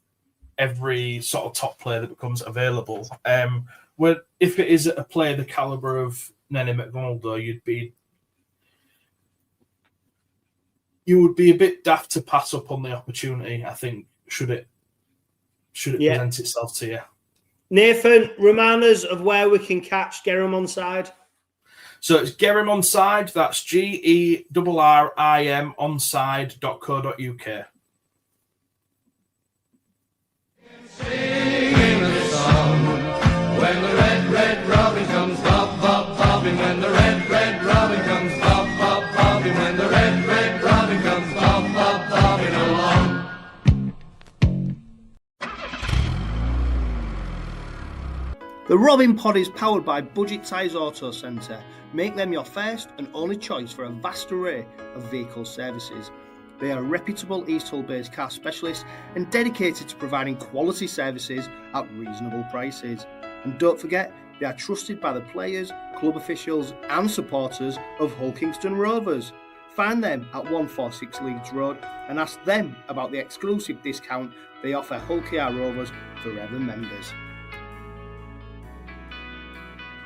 C: every sort of top player that becomes available. If it is a player the calibre of Nene McDonald, though, you would be a bit daft to pass up on the opportunity, I think, should it present itself to you.
B: Nathan, remind us of where we can catch Gerrim Onside.
C: So it's Gerrim Onside, that's 𝗬𝗓𝗃𝗃𝗃𝗃 onside.co.uk.
A: Singing a song when the red, red robin comes
B: The Robin Pod is powered by Budget Size Auto Centre. Make them your first and only choice for a vast array of vehicle services. They are a reputable East Hull-based car specialist and dedicated to providing quality services at reasonable prices. And don't forget, they are trusted by the players, club officials and supporters of Hull Kingston Rovers. Find them at 146 Leeds Road and ask them about the exclusive discount they offer Hull KR Rovers Forever members.